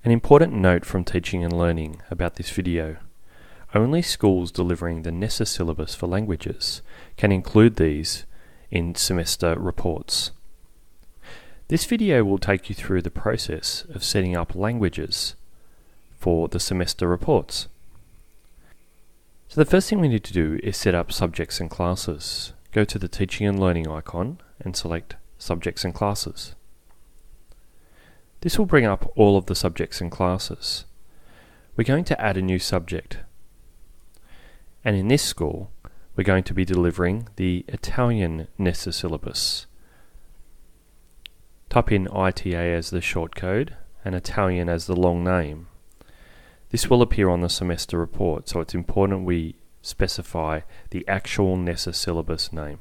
An important note from Teaching and Learning about this video: only schools delivering the NESA syllabus for languages can include these in semester reports. This video will take you through the process of setting up languages for the semester reports. So the first thing we need to do is set up subjects and classes. Go to the Teaching and Learning icon and select Subjects and Classes. This will bring up all of the subjects and classes. We're going to add a new subject. And in this school, we're going to be delivering the Italian NESA syllabus. Type in ITA as the short code and Italian as the long name. This will appear on the semester report, so it's important we specify the actual NESA syllabus name.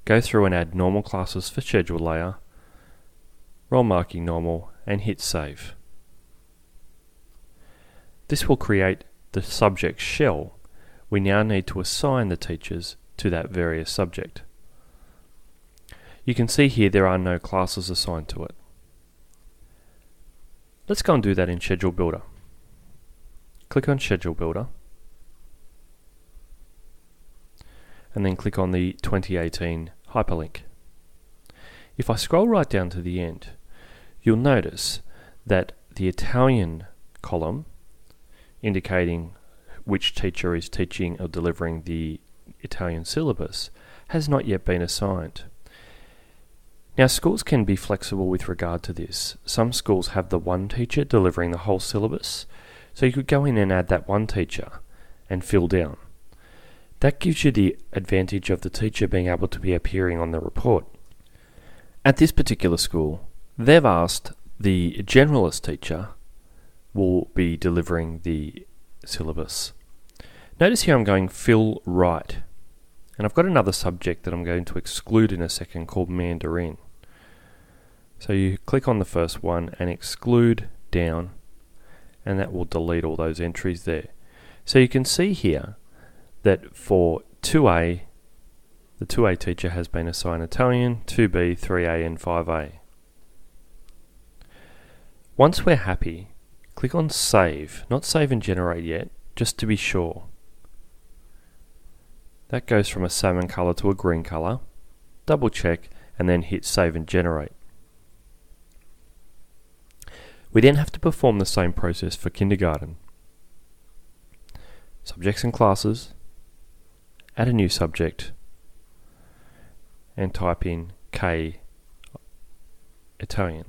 Go through and add normal classes for schedule layer, role marking normal, and hit save. This will create the subject shell. We now need to assign the teachers to that various subject. You can see here there are no classes assigned to it. Let's go and do that in Schedule Builder. Click on Schedule Builder and then click on the 2018 hyperlink. If I scroll right down to the end, you'll notice that the Italian column, indicating which teacher is teaching or delivering the Italian syllabus, has not yet been assigned. Now, schools can be flexible with regard to this. Some schools have the one teacher delivering the whole syllabus, so you could go in and add that one teacher and fill down. That gives you the advantage of the teacher being able to be appearing on the report. At this particular school, they've asked the generalist teacher will be delivering the syllabus. Notice here I'm going fill right, and I've got another subject that I'm going to exclude in a second called Mandarin. So you click on the first one and exclude down, and that will delete all those entries there. So you can see here that for 2A, the 2A teacher has been assigned Italian, 2B, 3A and 5A. Once we're happy, click on Save, not Save and Generate yet, just to be sure. That goes from a salmon colour to a green colour. Double check and then hit Save and Generate. We then have to perform the same process for kindergarten. Subjects and classes, add a new subject, and type in K Italian.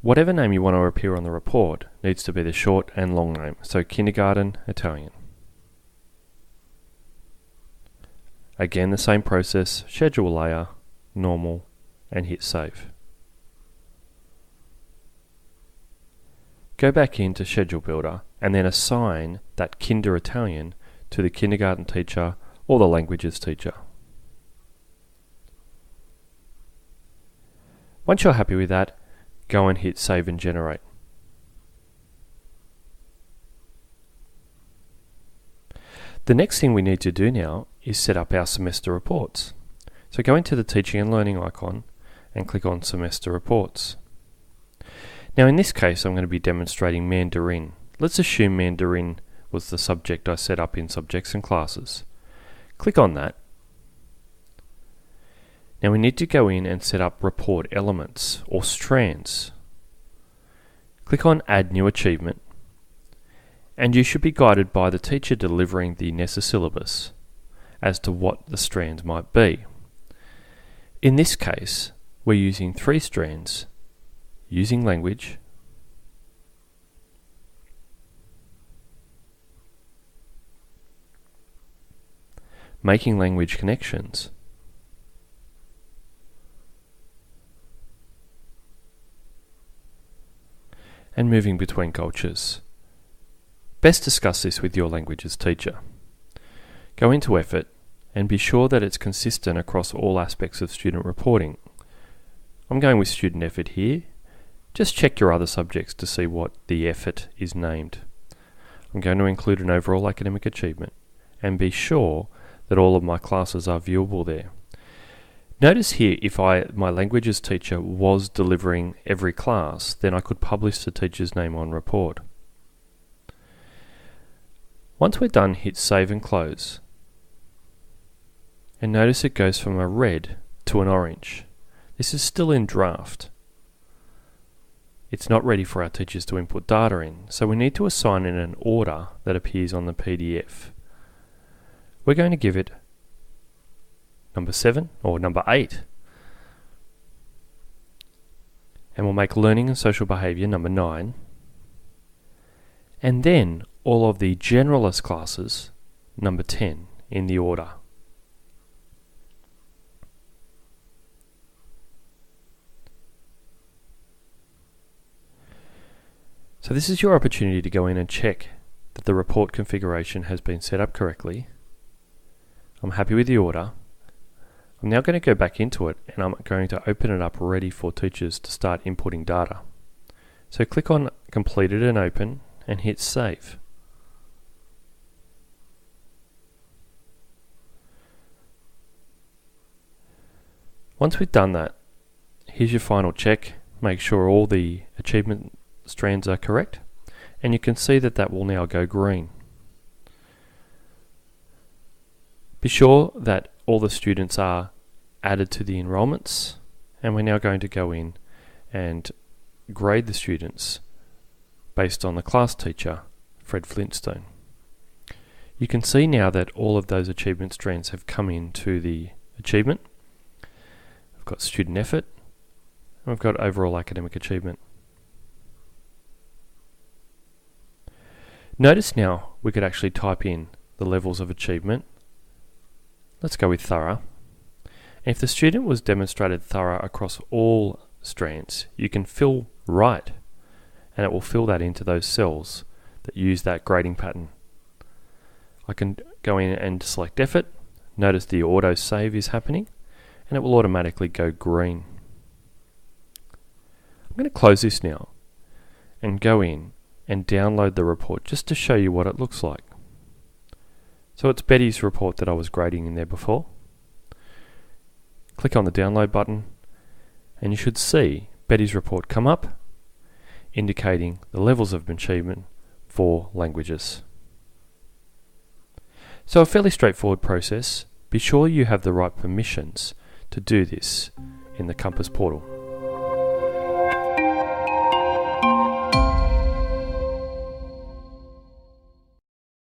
Whatever name you want to appear on the report needs to be the short and long name, so Kindergarten Italian. Again, the same process, schedule layer, normal, and hit save. Go back into Schedule Builder and then assign that Kinder Italian to the kindergarten teacher or the languages teacher. Once you're happy with that, go and hit Save and Generate. The next thing we need to do now is set up our semester reports. So go into the Teaching and Learning icon and click on Semester Reports. Now in this case I'm going to be demonstrating Mandarin. Let's assume Mandarin was the subject I set up in Subjects and Classes. Click on that. Now we need to go in and set up report elements or strands. Click on Add New Achievement, and you should be guided by the teacher delivering the NESA syllabus as to what the strands might be. In this case, we're using 3 strands: using language, making language connections, and moving between cultures. Best discuss this with your languages teacher. Go into effort and be sure that it's consistent across all aspects of student reporting. I'm going with student effort here. Just check your other subjects to see what the effort is named. I'm going to include an overall academic achievement and be sure that all of my classes are viewable there. Notice here, if my languages teacher was delivering every class, then I could publish the teacher's name on report. Once we're done, hit save and close. And notice it goes from a red to an orange. This is still in draft. It's not ready for our teachers to input data in, so we need to assign it an order that appears on the PDF. We're going to give it number 7 or number 8. And we'll make learning and social behaviour number 9. And then all of the generalist classes number 10 in the order. So this is your opportunity to go in and check that the report configuration has been set up correctly. I'm happy with the order. I'm now going to go back into it and I'm going to open it up ready for teachers to start inputting data. So click on Completed and Open and hit Save. Once we've done that, here's your final check. Make sure all the achievement strands are correct, and you can see that will now go green. Be sure that all the students are added to the enrolments, and we're now going to go in and grade the students based on the class teacher, Fred Flintstone. You can see now that all of those achievement strands have come into the achievement. We've got student effort, and we've got overall academic achievement. Notice now we could actually type in the levels of achievement. Let's go with thorough. And if the student was demonstrated thorough across all strands, you can fill right, and it will fill that into those cells that use that grading pattern. I can go in and select effort. Notice the auto save is happening, and it will automatically go green. I'm going to close this now and go in and download the report just to show you what it looks like. So it's Betty's report that I was grading in there before. Click on the download button and you should see Betty's report come up, indicating the levels of achievement for languages. So a fairly straightforward process. Be sure you have the right permissions to do this in the Compass portal.